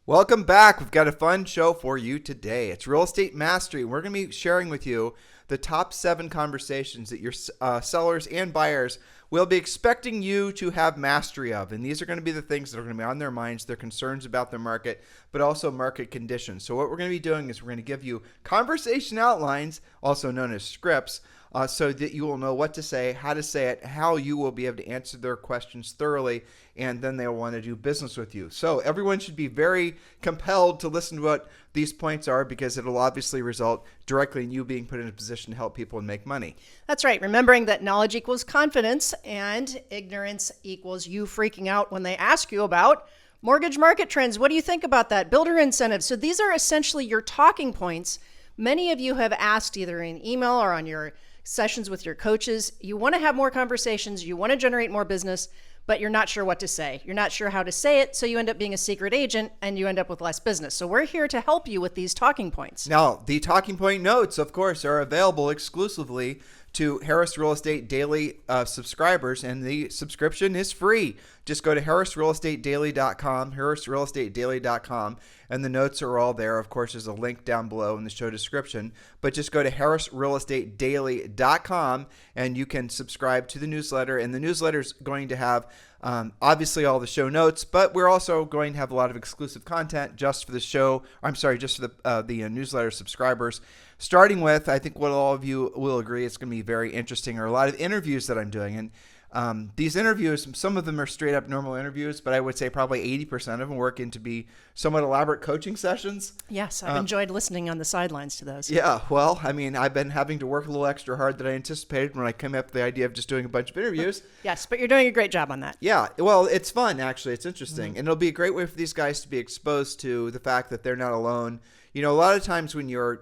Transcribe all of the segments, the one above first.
Welcome back. We've got a fun show for you today. It's Real Estate Mastery. We're going to be sharing with you the top 7 conversations that your sellers and buyers will be expecting you to have mastery of. And these are going to be the things that are going to be on their minds, their concerns about their market, but also market conditions. So what we're going to be doing is we're going to give you conversation outlines, also known as scripts, so that you will know what to say, how to say it, how you will be able to answer their questions thoroughly, and then they'll want to do business with you. So everyone should be very compelled to listen to what these points are, because it'll obviously result directly in you being put in a position to help people and make money. That's right. Remembering that knowledge equals confidence and ignorance equals you freaking out when they ask you about mortgage market trends. What do you think about that? Builder incentives. So these are essentially your talking points. Many of you have asked either in email or on your sessions with your coaches. You want to have more conversations, you want to generate more business, but you're not sure what to say. You're not sure how to say it, so you end up being a secret agent and you end up with less business. So we're here to help you with these talking points. Now, the talking point notes, of course, are available exclusively to Harris Real Estate Daily subscribers, and the subscription is free. Just go to harrisrealestatedaily.com, harrisrealestatedaily.com, and the notes are all there. Of course, there's a link down below in the show description, but just go to harrisrealestatedaily.com and you can subscribe to the newsletter, and the newsletter is going to have obviously all the show notes, but we're also going to have a lot of exclusive content just for the show. Just for the newsletter subscribers. Starting with, I think what all of you will agree, it's going to be very interesting, are a lot of interviews that I'm doing. And these interviews, some of them are straight up normal interviews, but I would say probably 80% of them work into be somewhat elaborate coaching sessions. Yes, I've enjoyed listening on the sidelines to those. Yeah, well, I mean, I've been having to work a little extra hard than I anticipated when I came up with the idea of just doing a bunch of interviews. Yes, but you're doing a great job on that. Yeah, well, it's fun, actually. It's interesting. And it'll be a great way for these guys to be exposed to the fact that they're not alone. You know, a lot of times when you're,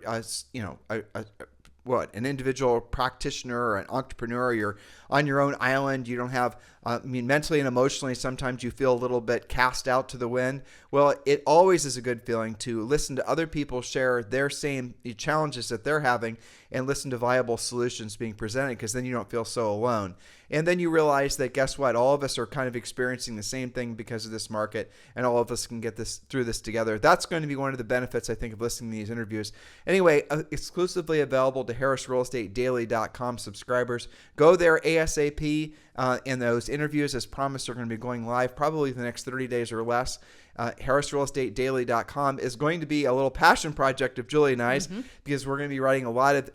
an individual practitioner or an entrepreneur, you're on your own island. You don't have, mentally and emotionally, sometimes you feel a little bit cast out to the wind. Well, it always is a good feeling to listen to other people share their same challenges that they're having and listen to viable solutions being presented, because then you don't feel so alone. And then you realize that, guess what? All of us are kind of experiencing the same thing because of this market, and all of us can get through this together. That's going to be one of the benefits, I think, of listening to these interviews. Anyway, exclusively available to harrisrealestatedaily.com subscribers. Go there ASAP, and those interviews, as promised, are going to be going live probably the next 30 days or less. harrisrealestatedaily.com is going to be a little passion project of Julie and I's, because we're going to be writing a lot of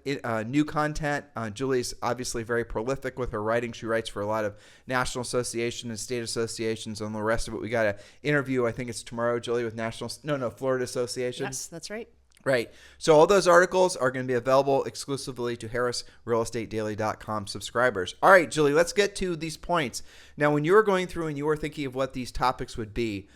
new content. Julie's obviously very prolific with her writing. She writes for a lot of national associations and state associations and the rest of it. We got an interview, I think it's tomorrow, Julie, with Florida Association. Yes, that's right. Right. So all those articles are going to be available exclusively to harrisrealestatedaily.com subscribers. All right, Julie, let's get to these points. Now, when you were going through and you were thinking of what these topics would be,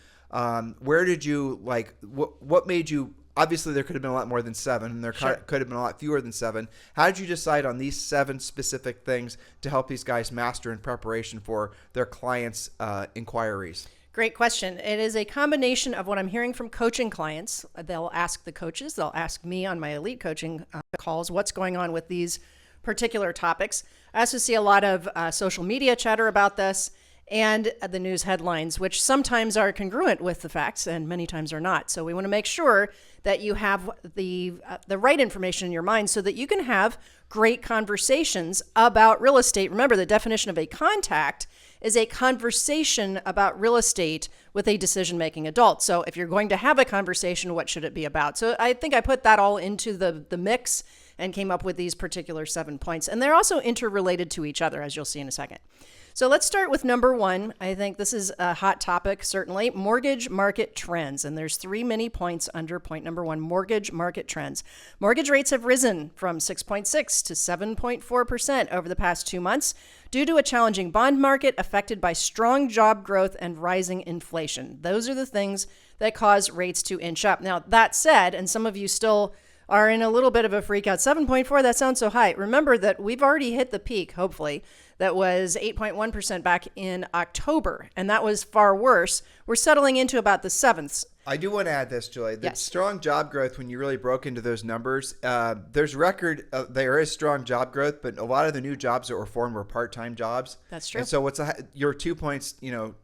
where did you, what made you, obviously there could have been a lot more than 7, and there could have been a lot fewer than 7. How did you decide on these 7 specific things to help these guys master in preparation for their clients' inquiries? Great question. It is a combination of what I'm hearing from coaching clients. They'll ask the coaches, they'll ask me on my elite coaching calls, what's going on with these particular topics. I also see a lot of social media chatter about this, and the news headlines, which sometimes are congruent with the facts and many times are not. So we want to make sure that you have the right information in your mind so that you can have great conversations about real estate. Remember, the definition of a contact is a conversation about real estate with a decision-making adult. So if you're going to have a conversation, what should it be about? So I think I put that all into the mix and came up with these particular 7 points. And they're also interrelated to each other, as you'll see in a second. So let's start with number 1. I think this is a hot topic, certainly. Mortgage market trends. And there's 3 mini points under point number 1, mortgage market trends. Mortgage rates have risen from 6.6 to 7.4% over the past 2 months due to a challenging bond market affected by strong job growth and rising inflation. Those are the things that cause rates to inch up. Now, that said, and some of you still are in a little bit of a freak out, 7.4, that sounds so high. Remember that we've already hit the peak, hopefully. that was 8.1% back in October, and that was far worse. We're settling into about the 7th. I do want to add this, Julie. The Yes. strong job growth, when you really broke into those numbers, there is strong job growth, but a lot of the new jobs that were formed were part-time jobs. That's true. And so your 2 points,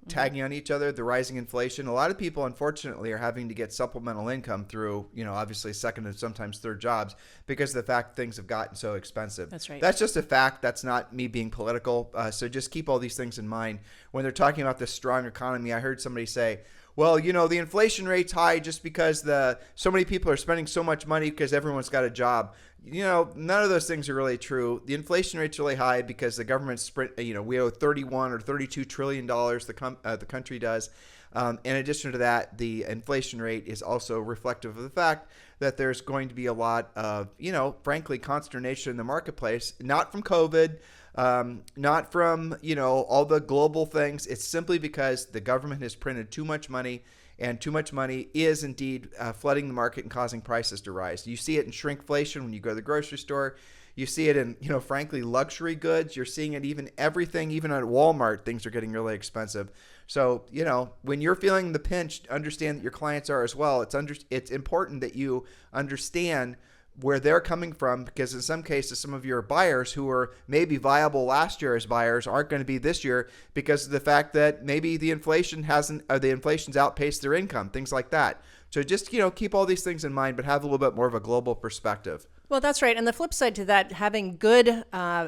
tagging on each other, the rising inflation. A lot of people, unfortunately, are having to get supplemental income through, obviously second and sometimes third jobs because of the fact things have gotten so expensive. That's right. That's just a fact. That's not me being political. So just keep all these things in mind. When they're talking about this strong economy, I heard somebody say, well, the inflation rate's high just because so many people are spending so much money because everyone's got a job. None of those things are really true. The inflation rate's really high because the government's we owe 31 or 32 trillion dollars. The country does. In addition to that, the inflation rate is also reflective of the fact that there's going to be a lot of, frankly, consternation in the marketplace, not from COVID, not from, all the global things. It's simply because the government has printed too much money, and too much money is indeed flooding the market and causing prices to rise. You see it in shrinkflation when you go to the grocery store. You see it in, frankly, luxury goods. You're seeing it even at Walmart, things are getting really expensive. So, when you're feeling the pinch, understand that your clients are as well. It's important that you understand where they're coming from, because in some cases, some of your buyers who were maybe viable last year as buyers aren't going to be this year because of the fact that maybe the inflation's outpaced their income, things like that. So just, keep all these things in mind, but have a little bit more of a global perspective. Well, that's right. And the flip side to that, having good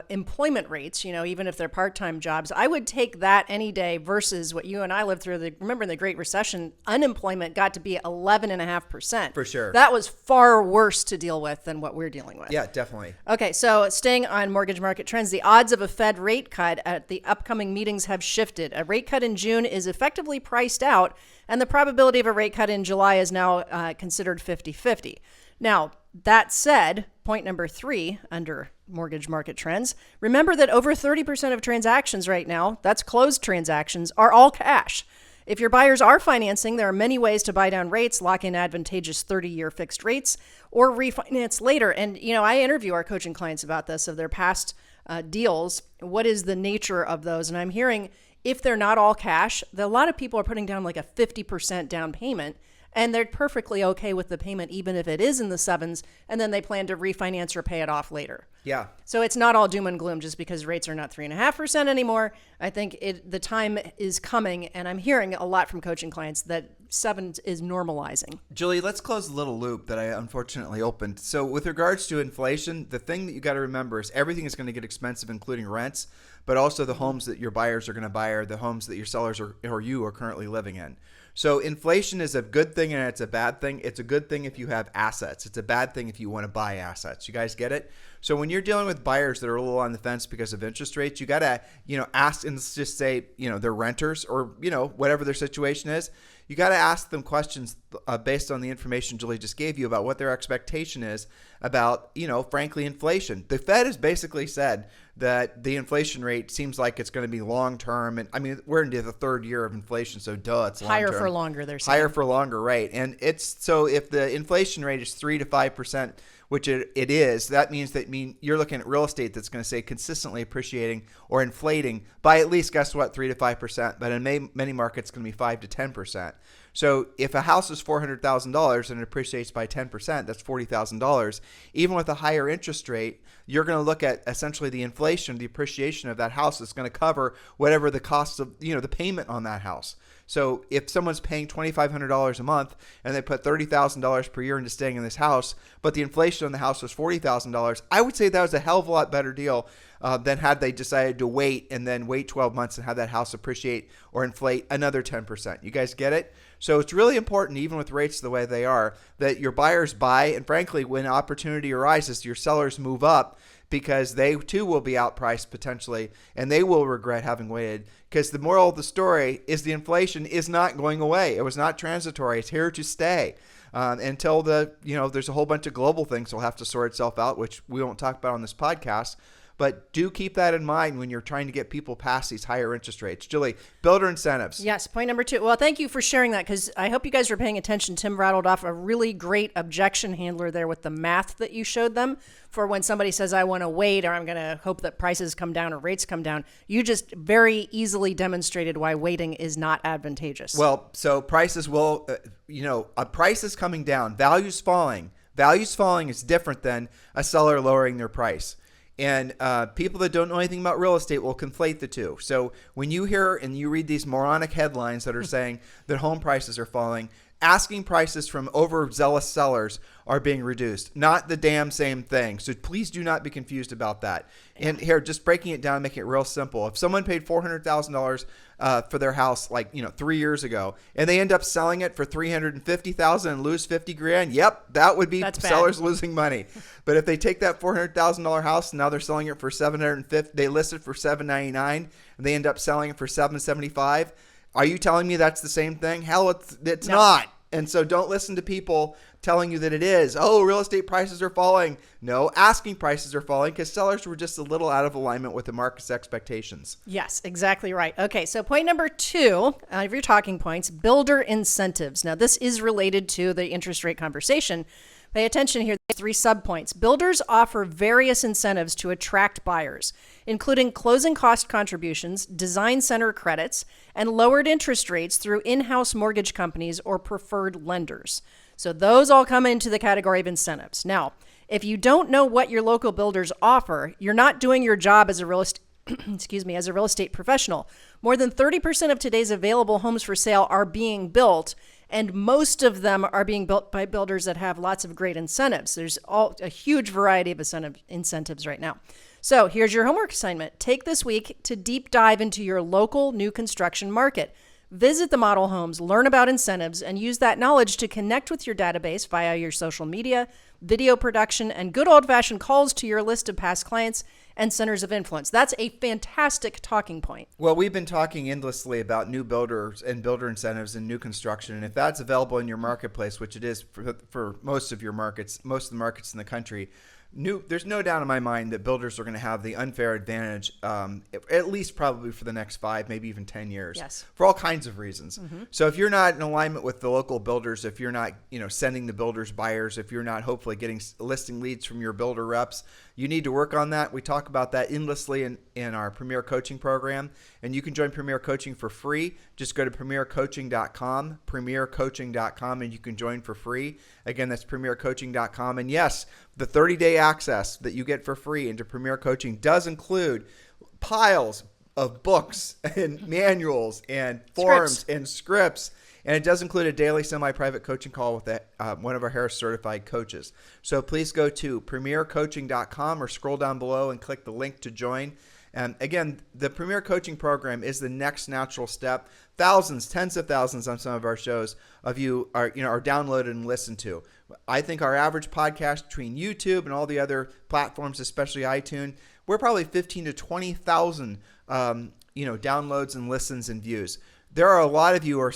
employment rates, even if they're part-time jobs, I would take that any day versus what you and I lived through. Remember in the Great Recession, unemployment got to be 11.5%. For sure. That was far worse to deal with than what we're dealing with. Yeah, definitely. Okay, so staying on mortgage market trends, the odds of a Fed rate cut at the upcoming meetings have shifted. A rate cut in June is effectively priced out, and the probability of a rate cut in July is now considered 50-50. Now, that said, point number 3 under mortgage market trends, remember that over 30% of transactions right now, that's closed transactions, are all cash. If your buyers are financing, there are many ways to buy down rates, lock in advantageous 30-year fixed rates, or refinance later. And, I interview our coaching clients about this, of their past deals. What is the nature of those? And I'm hearing if they're not all cash, a lot of people are putting down like a 50% down payment, and they're perfectly okay with the payment, even if it is in the 7s, and then they plan to refinance or pay it off later. Yeah. So it's not all doom and gloom just because rates are not 3.5% anymore. I think the time is coming, and I'm hearing a lot from coaching clients that 7 is normalizing. Julie, let's close the little loop that I unfortunately opened. So with regards to inflation, the thing that you got to remember is everything is going to get expensive, including rents, but also the homes that your buyers are going to buy or the homes that your sellers or you are currently living in. So inflation is a good thing and it's a bad thing. It's a good thing if you have assets. It's a bad thing if you want to buy assets. You guys get it? So when you're dealing with buyers that are a little on the fence because of interest rates, you got to, ask, and let's just say, they're renters or, whatever their situation is. You got to ask them questions based on the information Julie just gave you about what their expectation is about, frankly, inflation. The Fed has basically said that the inflation rate seems like it's going to be long-term. And I mean, we're into the 3rd year of inflation, so it's long-term. Higher for longer, they're saying. Higher for longer, right. And so if the inflation rate is 3 to 5%, which it is, that means you're looking at real estate that's going to say consistently appreciating or inflating by at least, guess what, 3 to 5%. But in many markets, it's going to be 5 to 10%. So if a house is $400,000 and it appreciates by 10%, that's $40,000. Even with a higher interest rate, you're going to look at essentially the inflation, the appreciation of that house is going to cover whatever the cost of, the payment on that house. So if someone's paying $2,500 a month and they put $30,000 per year into staying in this house, but the inflation on the house was $40,000, I would say that was a hell of a lot better deal than had they decided to wait and then wait 12 months and have that house appreciate or inflate another 10%. You guys get it? So it's really important, even with rates the way they are, that your buyers buy, and frankly, when opportunity arises, your sellers move up, because they too will be outpriced potentially, and they will regret having waited. Because the moral of the story is the inflation is not going away. It was not transitory. It's here to stay until there's a whole bunch of global things that will have to sort itself out, which we won't talk about on this podcast. but do keep that in mind when you're trying to get people past these higher interest rates. Julie, builder incentives. Yes, point number 2. Well, thank you for sharing that, because I hope you guys were paying attention. Tim rattled off a really great objection handler there with the math that you showed them for when somebody says, I want to wait, or I'm going to hope that prices come down or rates come down. You just very easily demonstrated why waiting is not advantageous. Well, so prices will, a price is coming down, values falling. Values falling is different than a seller lowering their price. And people that don't know anything about real estate will conflate the two. So when you hear and you read these moronic headlines that are saying that home prices are falling, asking prices from overzealous sellers are being reduced. Not the damn same thing. So please do not be confused about that. And here, just breaking it down, making it real simple. If someone paid $400,000 for their house 3 years ago, and they end up selling it for $350,000 and lose $50,000, yep, that would be sellers losing money. But if they take that $400,000 house and now they're selling it for $750,000, they list it for $799,000, and they end up selling it for $775,000. Are you telling me that's the same thing? Hell, it's not. And so don't listen to people telling you that it is. Oh, real estate prices are falling. No, asking prices are falling because sellers were just a little out of alignment with the market's expectations. Yes, exactly right. Okay, so point number 2 of your talking points, builder incentives. Now, this is related to the interest rate conversation. Pay attention here. There's 3 subpoints. Builders offer various incentives to attract buyers, including closing cost contributions, design center credits, and lowered interest rates through in-house mortgage companies or preferred lenders. So those all come into the category of incentives. Now, if you don't know what your local builders offer, you're not doing your job as a real estate as a real estate professional. More than 30% of today's available homes for sale are being built, and most of them are being built by builders that have lots of great incentives. There's a huge variety of incentives right now. So here's your homework assignment. Take this week to deep dive into your local new construction market. Visit the model homes, learn about incentives, and use that knowledge to connect with your database via your social media, video production, and good old-fashioned calls to your list of past clients and centers of influence. That's a fantastic talking point. Well, we've been talking endlessly about new builders and builder incentives and new construction. And if that's available in your marketplace, which it is for most of your markets, most of the markets in the country, there's no doubt in my mind that builders are going to have the unfair advantage, at least probably for the next 5, maybe even 10 years, yes, for all kinds of reasons. Mm-hmm. So if you're not in alignment with the local builders, if you're not, sending the builders buyers, if you're not hopefully getting listing leads from your builder reps, you need to work on that. We talk about that endlessly in our Premier Coaching program, and you can join Premier Coaching for free. Just go to premiercoaching.com, premiercoaching.com, and you can join for free. Again, that's premiercoaching.com. And yes, the 30-day access that you get for free into Premier Coaching does include piles of books and manuals and forms and scripts. And it does include a daily semi-private coaching call with one of our Harris certified coaches. So please go to premiercoaching.com or scroll down below and click the link to join. And again, the Premier Coaching Program is the next natural step. Thousands, tens of thousands on some of our shows of you are downloaded and listened to. I think our average podcast between YouTube and all the other platforms, especially iTunes, we're probably 15 to 20,000 downloads and listens and views. There are a lot of you who are,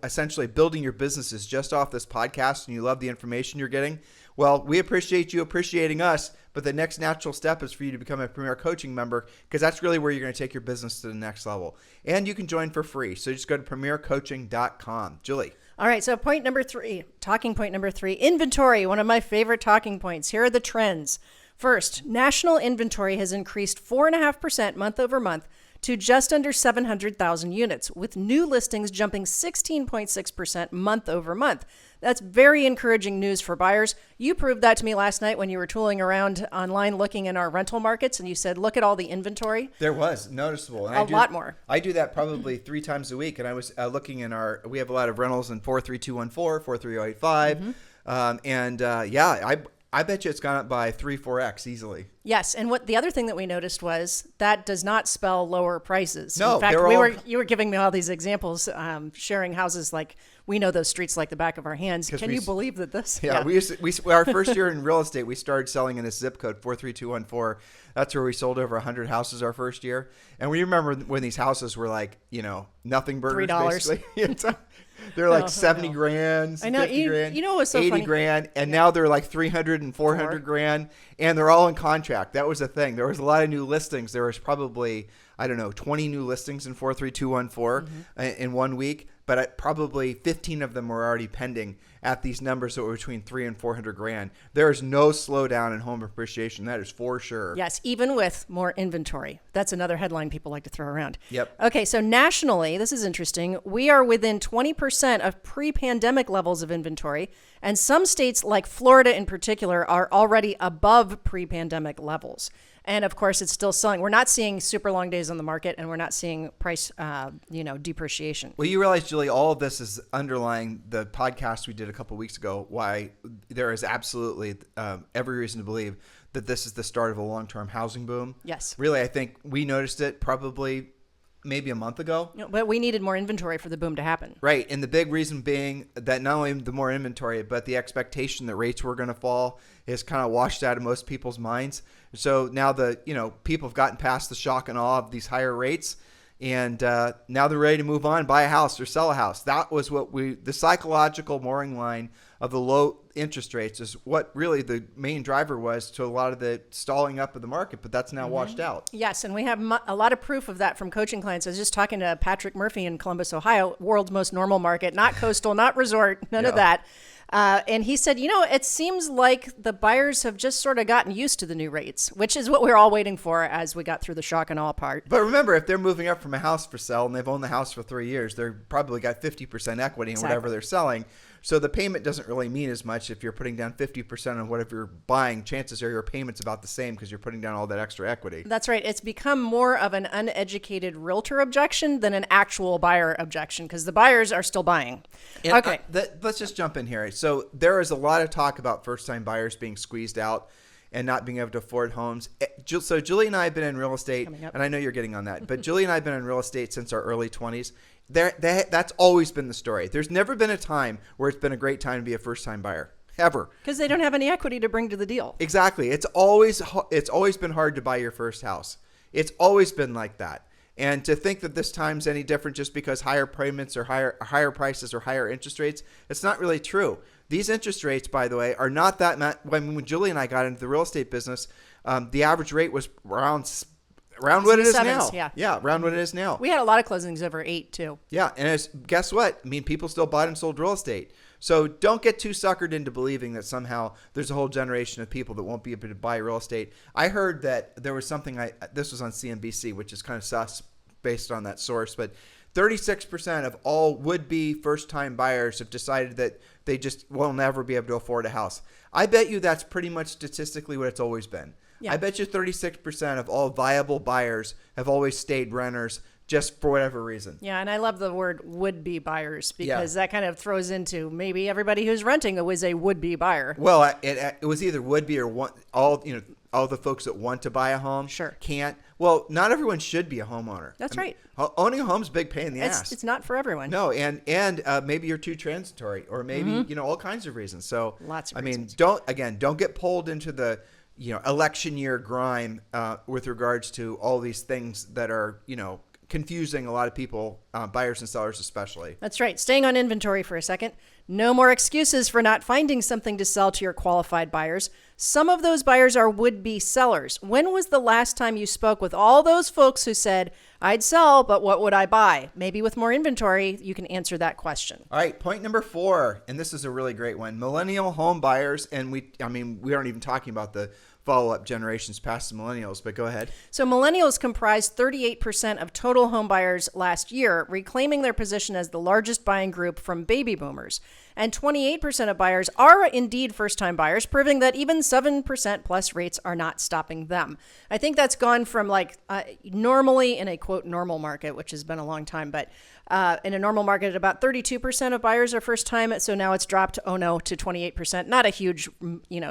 essentially building your businesses just off this podcast, and you love the information you're getting. Well, we appreciate you appreciating us, but the next natural step is for you to become a Premier Coaching member, because that's really where you're going to take your business to the next level. And you can join for free. So just go to premiercoaching.com. Julie. All right, so talking point number 3, inventory, one of my favorite talking points. Here are the trends. First, national inventory has increased 4.5% month over month to just under 700,000 units, with new listings jumping 16.6% month over month. That's very encouraging news for buyers. You proved that to me last night when you were tooling around online looking in our rental markets, and you said, look at all the inventory. There was noticeable. And a lot more. I do that probably 3 times a week, and I was looking in we have a lot of rentals in 43214, 43085, I bet you it's gone up by 3-4x easily. Yes, and what the other thing that we noticed was that does not spell lower prices. No, in fact, you were giving me all these examples, sharing houses like we know those streets like the back of our hands. Can you believe that this? Yeah, our first year in real estate, we started selling in this zip code 43214. That's where we sold over 100 houses our first year. And we remember when these houses were like, nothing burgers, $3. basically. They're like 70 grand, I know. 50 grand, You know what's so 80 funny? grand, and now they're like 300 and 400 grand, and they're all in contract. That was the thing. There was a lot of new listings. There was probably, 20 new listings in 43214 in 1 week, but probably 15 of them were already pending at these numbers that were between 300 and 400 grand. There is no slowdown in home appreciation. That is for sure. Yes, even with more inventory. That's another headline people like to throw around. Yep. Okay, so nationally, this is interesting. We are within 20% of pre-pandemic levels of inventory, and some states like Florida in particular are already above pre-pandemic levels. And of course, it's still selling. We're not seeing super long days on the market, and we're not seeing price, depreciation. Well, you realize, Julie, all of this is underlying the podcast we did a couple of weeks ago, why there is absolutely every reason to believe that this is the start of a long-term housing boom. Yes. Really, I think we noticed it probably maybe a month ago. But we needed more inventory for the boom to happen. Right. And the big reason being that not only the more inventory, but the expectation that rates were going to fall is kind of washed out of most people's minds. So now people have gotten past the shock and awe of these higher rates, and now they're ready to move on, buy a house or sell a house. That was the psychological mooring line of the low interest rates is what really the main driver was to a lot of the stalling up of the market, but that's now washed out. Yes, and we have a lot of proof of that from coaching clients. I was just talking to Patrick Murphy in Columbus, Ohio, world's most normal market, not coastal, not resort, none of that. And he said, it seems like the buyers have just sort of gotten used to the new rates, which is what we're all waiting for as we got through the shock and awe part. But remember, if they're moving up from a house for sale and they've owned the house for 3 years, they're probably got 50% equity in whatever they're selling. So the payment doesn't really mean as much if you're putting down 50% on whatever you're buying. Chances are your payment's about the same because you're putting down all that extra equity. That's right. It's become more of an uneducated realtor objection than an actual buyer objection because the buyers are still buying. And okay. Let's just jump in here. So there is a lot of talk about first-time buyers being squeezed out and not being able to afford homes. So Julie and I have been in real estate, and I know you're getting on that, but Julie and I have been in real estate since our early 20s. That's always been the story. There's never been a time where it's been a great time to be a first-time buyer, ever. Because they don't have any equity to bring to the deal. Exactly. It's always been hard to buy your first house. It's always been like that. And to think that this time's any different just because higher payments or higher prices or higher interest rates, it's not really true. These interest rates, by the way, are not that much. When Julie and I got into the real estate business, the average rate was around what it is now. Yeah, around what it is now. We had a lot of closings over 8 too. Yeah, and guess what? I mean, people still bought and sold real estate. So don't get too suckered into believing that somehow there's a whole generation of people that won't be able to buy real estate. I heard that there was something, this was on CNBC, which is kind of sus based on that source, but 36% of all would-be first-time buyers have decided that they just will never be able to afford a house. I bet you that's pretty much statistically what it's always been. Yeah. I bet you 36% of all viable buyers have always stayed renters just for whatever reason. Yeah, and I love the word would-be buyers because that kind of throws into maybe everybody who's renting was a would-be buyer. Well, it was either would-be or all the folks that want to buy a home can't. Well, not everyone should be a homeowner. That's right. Owning a home's a big pain in the ass. It's not for everyone. No, and maybe you're too transitory, or maybe all kinds of reasons. So lots of reasons. Don't get pulled into the election year grime with regards to all these things that are confusing a lot of people, buyers and sellers especially. That's right. Staying on inventory for a second. No more excuses for not finding something to sell to your qualified buyers. Some of those buyers are would-be sellers. When was the last time you spoke with all those folks who said, I'd sell, but what would I buy? Maybe with more inventory, you can answer that question. All right, point number 4, and this is a really great one. Millennial home buyers, and we aren't even talking about the follow-up generations past the millennials, but go ahead. So millennials comprised 38% of total home buyers last year, reclaiming their position as the largest buying group from baby boomers. And 28% of buyers are indeed first-time buyers, proving that even 7% plus rates are not stopping them. I think that's gone from normally in a quote normal market, which has been a long time, but in a normal market, about 32% of buyers are first time. So now it's dropped, to 28%. Not a huge,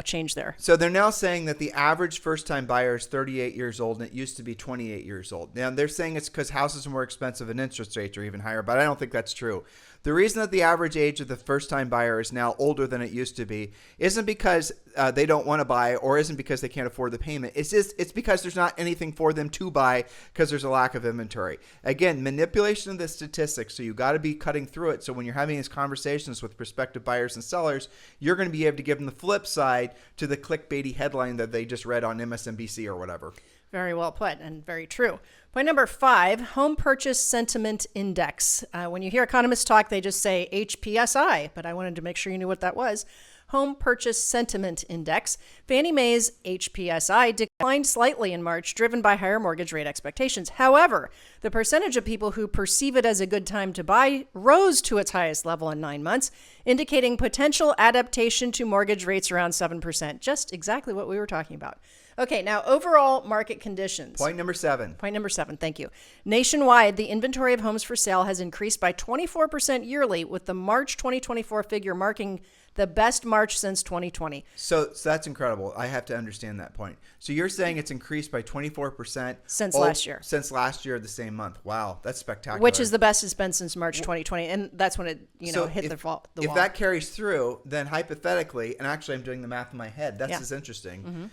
change there. So they're now saying that the average first-time buyer is 38 years old, and it used to be 28 years old. Now they're saying it's because houses are more expensive and interest rates are even higher, but I don't think that's true. The reason that the average age of the first-time buyer is now older than it used to be isn't because they don't want to buy or isn't because they can't afford the payment. It's because there's not anything for them to buy because there's a lack of inventory. Again, manipulation of the statistics, so you got to be cutting through it. So when you're having these conversations with prospective buyers and sellers, you're going to be able to give them the flip side to the clickbaity headline that they just read on MSNBC or whatever. Very well put and very true. Point number 5, home purchase sentiment index. When you hear economists talk, they just say HPSI, but I wanted to make sure you knew what that was. Home purchase sentiment index. Fannie Mae's HPSI declined slightly in March, driven by higher mortgage rate expectations. However, the percentage of people who perceive it as a good time to buy rose to its highest level in 9 months, indicating potential adaptation to mortgage rates around 7%. Just exactly what we were talking about. Okay, now overall market conditions. Point number 7. Point number 7, thank you. Nationwide, the inventory of homes for sale has increased by 24% yearly, with the March 2024 figure marking the best March since 2020. So that's incredible. I have to understand that point. So you're saying it's increased by 24% Since last year. Since last year, the same month. Wow, that's spectacular. Which is the best it's been since March 2020, and that's when it hit the wall. If that carries through, then hypothetically, and actually I'm doing the math in my head, that's just interesting.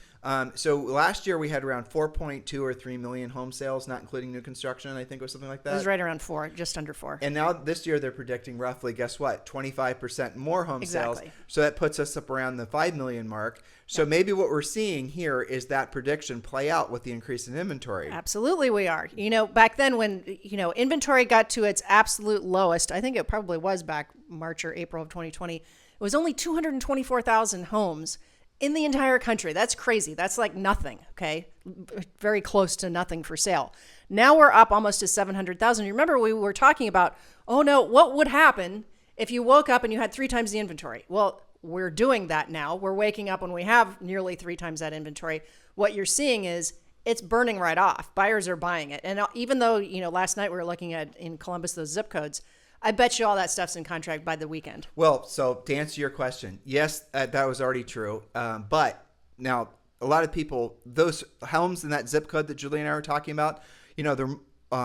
So last year we had around 4.2 or 3 million home sales, not including new construction, I think it was something like that. It was right around 4, just under 4. And now this year they're predicting roughly, guess what, 25% more home sales. So that puts us up around the 5 million mark. So maybe what we're seeing here is that prediction play out with the increase in inventory. Absolutely we are. Back then when, inventory got to its absolute lowest, I think it probably was back March or April of 2020, it was only 224,000 homes in the entire country. That's crazy. That's like nothing, okay? Very close to nothing for sale. Now we're up almost to 700,000. You remember we were talking about, oh no, what would happen if you woke up and you had 3 times the inventory? Well, we're doing that now. We're waking up when we have nearly 3 times that inventory. What you're seeing is it's burning right off. Buyers are buying it. And even though, last night we were looking at in Columbus, those zip codes, I bet you all that stuff's in contract by the weekend. Well, so to answer your question, yes, that was already true. But now a lot of people, those homes in that zip code that Julie and I were talking about, they're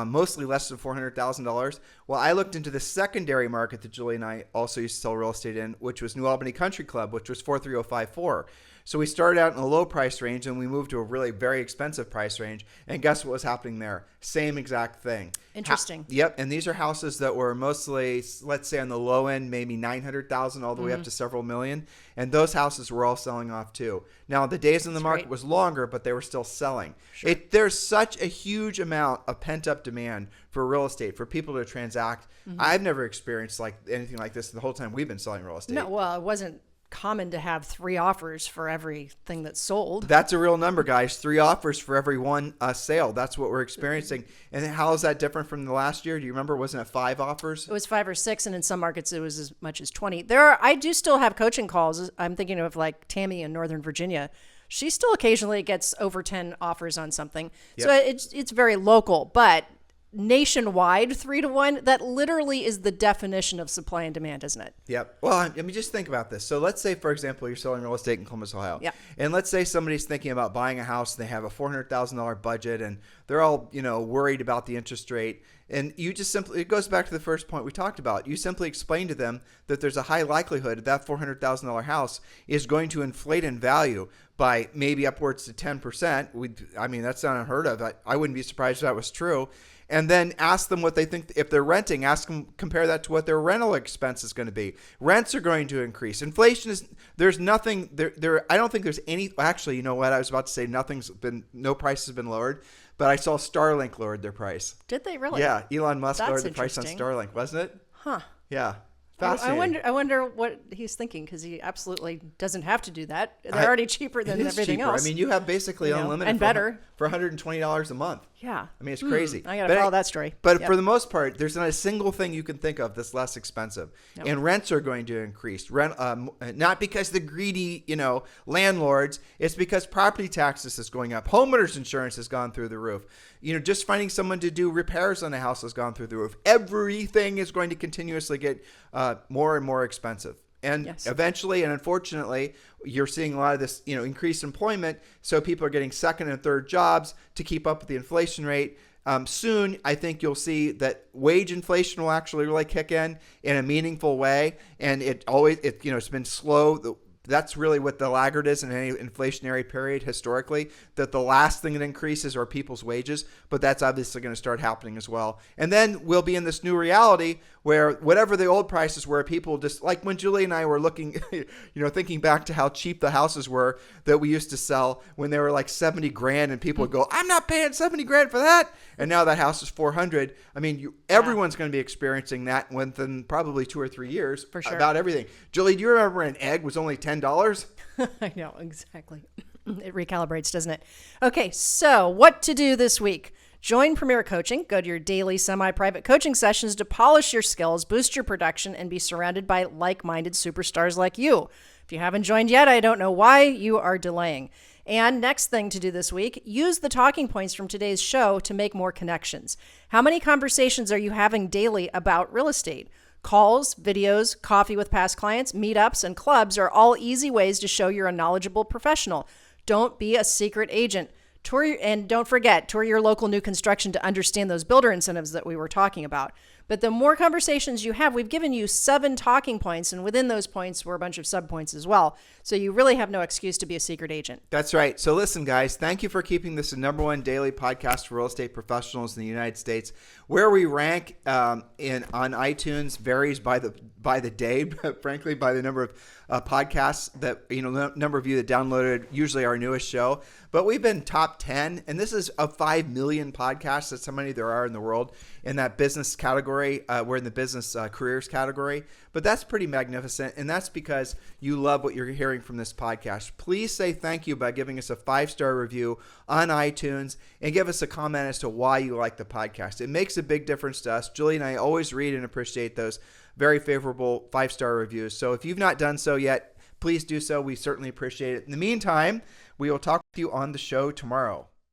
mostly less than $400,000. Well, I looked into the secondary market that Julie and I also used to sell real estate in, which was New Albany Country Club, which was 43054. So we started out in a low price range and we moved to a really very expensive price range. And guess what was happening there? Same exact thing. Interesting. Yep. And these are houses that were mostly, let's say on the low end, maybe 900,000 all the way up to several million. And those houses were all selling off too. Now the days in the market was longer, but they were still selling. Sure. There's such a huge amount of pent up demand for real estate, for people to transact. I've never experienced anything like this the whole time we've been selling real estate. No, well, it wasn't common to have 3 offers for everything that's sold. That's a real number, guys. 3 offers for every one sale. That's what we're experiencing. And how is that different from the last year? Do you remember? Wasn't it 5 offers? It was 5 or 6, and in some markets it was as much as 20. I do still have coaching calls. I'm thinking of like Tammy in Northern Virginia. She still occasionally gets over 10 offers on something. Yep. So it's very local, but nationwide 3 to 1, that literally is the definition of supply and demand, isn't it? Yep. Well, I mean, just think about this. So let's say, for example, you're selling real estate in Columbus, Ohio. Yep. And let's say somebody's thinking about buying a house and they have a $400,000 budget and they're all, worried about the interest rate. And you just simply, it goes back to the first point we talked about. You simply explain to them that there's a high likelihood that $400,000 house is going to inflate in value by maybe upwards to 10%. That's not unheard of. I wouldn't be surprised if that was true. And then ask them what they think. If they're renting, ask them, compare that to what their rental expense is going to be. Rents are going to increase. Inflation there's nothing there. I don't think there's any, actually, you know what? I was about to say no price has been lowered, but I saw Starlink lowered their price. Did they really? Yeah. Elon Musk lowered the price on Starlink, wasn't it? Huh. Yeah. I wonder what he's thinking, because he absolutely doesn't have to do that. They're already cheaper than everything else. You have basically unlimited and better for $120 a month. Yeah. It's crazy. I got to follow that story. But for the most part, there's not a single thing you can think of that's less expensive. Nope. And rents are going to increase. Not because the greedy, landlords. It's because property taxes is going up. Homeowners insurance has gone through the roof. Just finding someone to do repairs on a house has gone through the roof. Everything is going to continuously get more and more expensive. And eventually, and unfortunately, you're seeing a lot of this, increased employment. So people are getting second and third jobs to keep up with the inflation rate. soon, I think you'll see that wage inflation will actually really kick in a meaningful way. And it's been slow. That's really what the laggard is in any inflationary period historically, that the last thing that increases are people's wages, but that's obviously going to start happening as well. And then we'll be in this new reality where whatever the old prices were, people just, like when Julie and I were looking, thinking back to how cheap the houses were that we used to sell when they were like 70 grand, and people would go, I'm not paying 70 grand for that. And now that house is 400. I mean, everyone's going to be experiencing that within probably 2 or 3 years. For sure. About everything. Julie, do you remember an egg was only $10? I know, exactly. It recalibrates, doesn't it? Okay, so what to do this week? Join Premier Coaching. Go to your daily semi-private coaching sessions to polish your skills, boost your production, and be surrounded by like-minded superstars like you. If you haven't joined yet, I don't know why you are delaying. And next thing to do this week, use the talking points from today's show to make more connections. How many conversations are you having daily about real estate? Calls, videos, coffee with past clients, meetups, and clubs are all easy ways to show you're a knowledgeable professional. Don't be a secret agent. And don't forget, tour your local new construction to understand those builder incentives that we were talking about. But the more conversations you have, we've given you 7 talking points, and within those points were a bunch of subpoints as well. So you really have no excuse to be a secret agent. That's right. So listen, guys, thank you for keeping this the #1 daily podcast for real estate professionals in the United States. Where we rank on iTunes varies by the day, but frankly, by the number of podcasts that, number of you that downloaded usually our newest show. But we've been top 10, and this is of 5 million podcasts. That's how many there are in the world in that business category. We're in the business careers category, but that's pretty magnificent. And that's because you love what you're hearing from this podcast. Please say thank you by giving us a 5-star review on iTunes and give us a comment as to why you like the podcast. It makes a big difference to us. Julie and I always read and appreciate those very favorable 5-star reviews. So if you've not done so yet, please do so. We certainly appreciate it. In the meantime, we will talk with you on the show tomorrow.